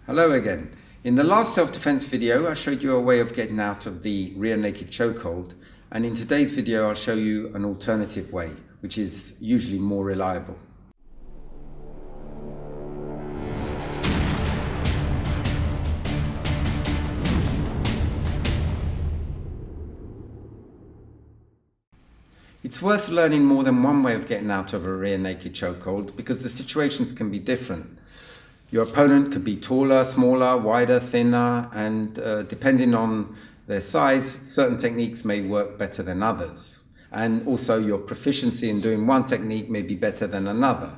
Hello again. In the last self-defense video, I showed you a way of getting out of the rear naked chokehold, and in today's video, I'll show you an alternative way, which is usually more reliable. It's worth learning more than one way of getting out of a rear naked chokehold because the situations can be different. Your opponent could be taller, smaller, wider, thinner, and depending on their size, certain techniques may work better than others. And also your proficiency in doing one technique may be better than another.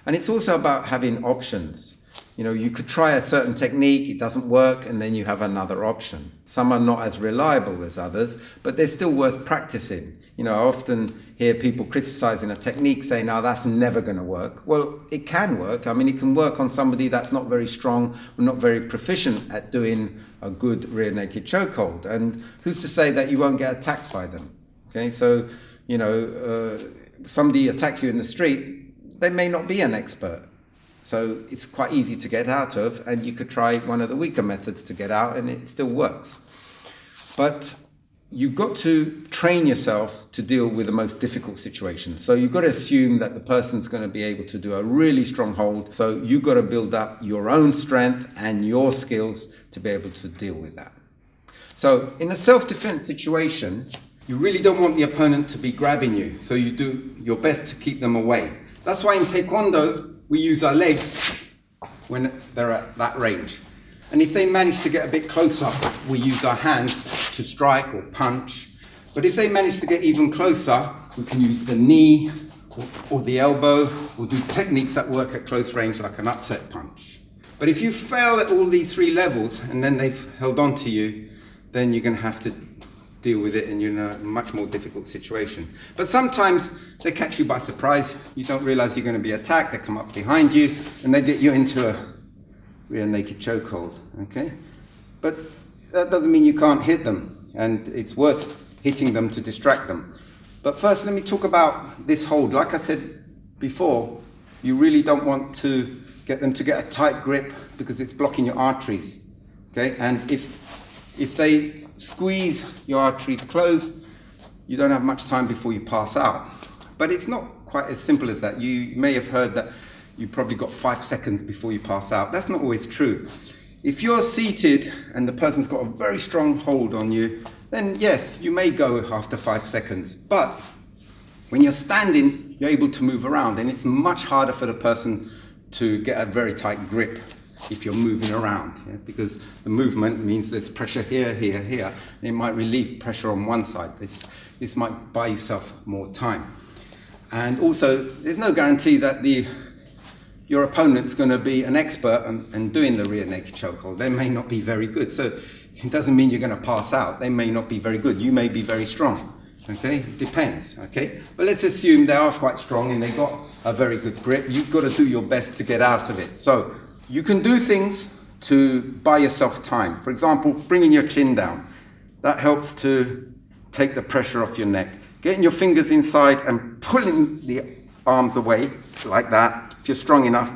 And it's also about having options. You know, you could try a certain technique, it doesn't work, and then you have another option. Some are not as reliable as others, but they're still worth practicing. You know, I often hear people criticizing a technique saying, "Oh, that's never going to work." Well, it can work. I mean, it can work on somebody that's not very strong or not very proficient at doing a good rear naked chokehold. And who's to say that you won't get attacked by them? Okay, so, you know, somebody attacks you in the street, they may not be an expert. So it's quite easy to get out of, and you could try one of the weaker methods to get out and it still works. But you've got to train yourself to deal with the most difficult situations. So you've got to assume that the person's going to be able to do a really strong hold. So you've got to build up your own strength and your skills to be able to deal with that. So in a self-defense situation, you really don't want the opponent to be grabbing you. So you do your best to keep them away. That's why in Taekwondo, we use our legs when they're at that range. And if they manage to get a bit closer, we use our hands to strike or punch. But if they manage to get even closer, we can use the knee or the elbow, or do techniques that work at close range like an upset punch. But if you fail at all these three levels and then they've held on to you, then you're going to have to deal with it and you're in a much more difficult situation. But sometimes they catch you by surprise. You don't realize you're going to be attacked. They come up behind you and they get you into a rear naked chokehold. Okay, but that doesn't mean you can't hit them, and it's worth hitting them to distract them. But first, let me talk about this hold. Like I said before, you really don't want to get them to get a tight grip because it's blocking your arteries. Okay, and if they squeeze your arteries closed, you don't have much time before you pass out. But it's not quite as simple as that. You may have heard that you probably got 5 seconds before you pass out. That's not always true. If you're seated and the person's got a very strong hold on you, then yes, you may go after 5 seconds. But when you're standing, you're able to move around, and it's much harder for the person to get a very tight grip if you're moving around, because the movement means there's pressure here, here, here, and it might relieve pressure on one side. This might buy yourself more time. And also, there's no guarantee that your opponent's going to be an expert in doing the rear naked chokehold. They may not be very good, so it doesn't mean you're going to pass out. They may not be very good. You may be very strong. Okay, it depends. Okay, but let's assume they are quite strong and they've got a very good grip. You've got to do your best to get out of it. So you can do things to buy yourself time. For example, bringing your chin down. That helps to take the pressure off your neck. Getting your fingers inside and pulling the arms away like that. If you're strong enough,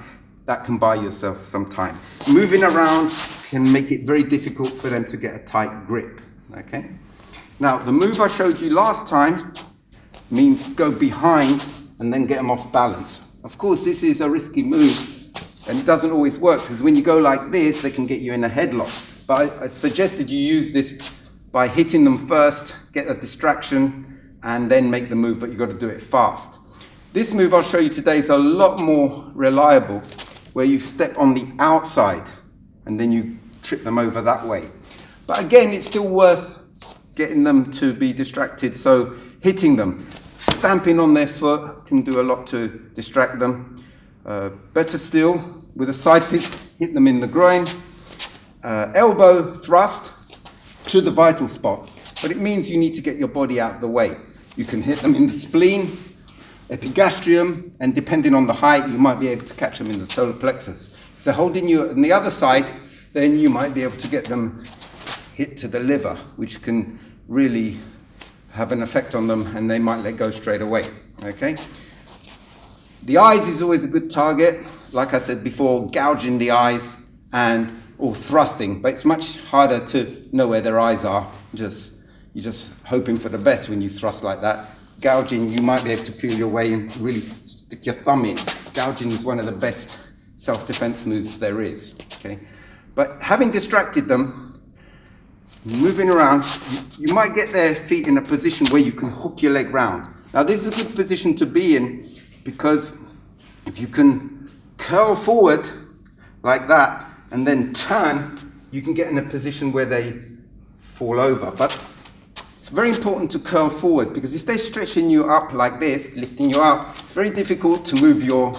that can buy yourself some time. Moving around can make it very difficult for them to get a tight grip. Okay. Now, the move I showed you last time means go behind and then get them off balance. Of course, this is a risky move. And it doesn't always work, because when you go like this, they can get you in a headlock. But I suggested you use this by hitting them first, get a distraction, and then make the move, but you've got to do it fast. This move I'll show you today is a lot more reliable, where you step on the outside, and then you trip them over that way. But again, it's still worth getting them to be distracted, so hitting them. Stamping on their foot can do a lot to distract them. Better still, with a side fist, hit them in the groin. Elbow thrust to the vital spot, but it means you need to get your body out of the way. You can hit them in the spleen, epigastrium, and depending on the height, you might be able to catch them in the solar plexus. If they're holding you on the other side, then you might be able to get them hit to the liver, which can really have an effect on them, and they might let go straight away. Okay. The eyes is always a good target. Like I said before, gouging the eyes or thrusting, but it's much harder to know where their eyes are. You're just hoping for the best when you thrust like that. Gouging, you might be able to feel your way and really stick your thumb in. Gouging is one of the best self-defense moves there is. Okay, but having distracted them, moving around, you might get their feet in a position where you can hook your leg round. Now this is a good position to be in, because if you can curl forward like that and then turn, you can get in a position where they fall over. But it's very important to curl forward, because if they're stretching you up like this, lifting you up, it's very difficult to move your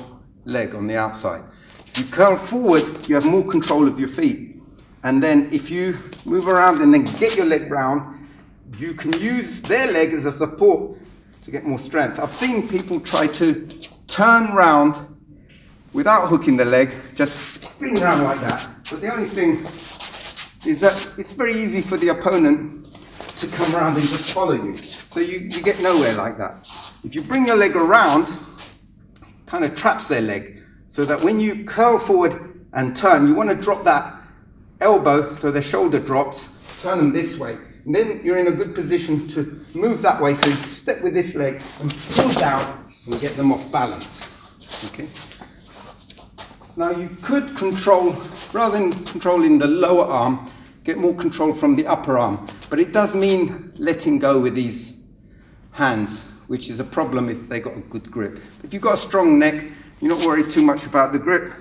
leg on the outside. If you curl forward, you have more control of your feet. And then if you move around and then get your leg round, you can use their leg as a support to get more strength. I've seen people try to turn round without hooking the leg, just spin around like that. But the only thing is that it's very easy for the opponent to come around and just follow you. So you get nowhere like that. If you bring your leg around, kind of traps their leg, so that when you curl forward and turn, you want to drop that elbow so their shoulder drops, turn them this way. And then you're in a good position to move that way, so you step with this leg and pull down and get them off balance. Okay. Now you could control, rather than controlling the lower arm, get more control from the upper arm. But it does mean letting go with these hands, which is a problem if they got a good grip. If you've got a strong neck, you're not worried too much about the grip.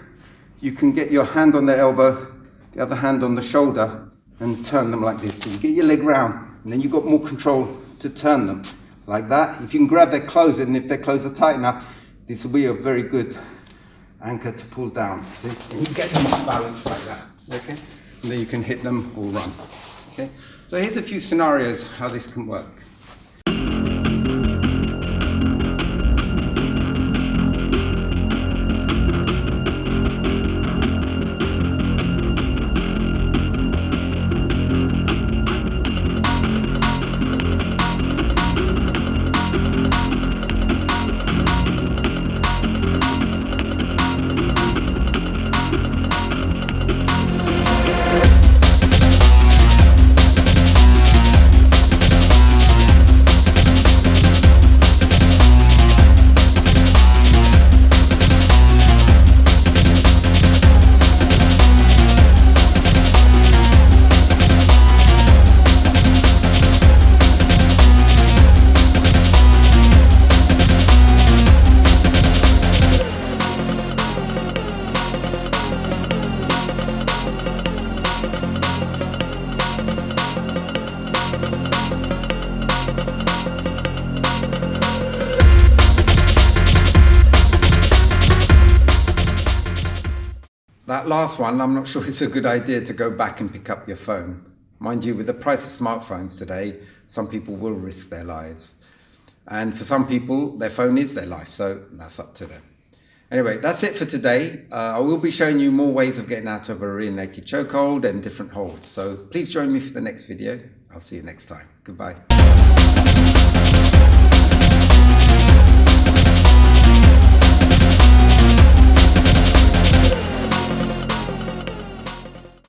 You can get your hand on the elbow, the other hand on the shoulder, and turn them like this. So you get your leg round, and then you've got more control to turn them like that. If you can grab their clothes, and if their clothes are tight enough, this will be a very good anchor to pull down. And you get them off balance like that, okay? And then you can hit them or run, okay? So here's a few scenarios how this can work. That last one, I'm not sure it's a good idea to go back and pick up your phone. Mind you, with the price of smartphones today, some people will risk their lives. And for some people, their phone is their life, so that's up to them. Anyway, that's it for today. I will be showing you more ways of getting out of a rear naked chokehold and different holds. So please join me for the next video. I'll see you next time. Goodbye.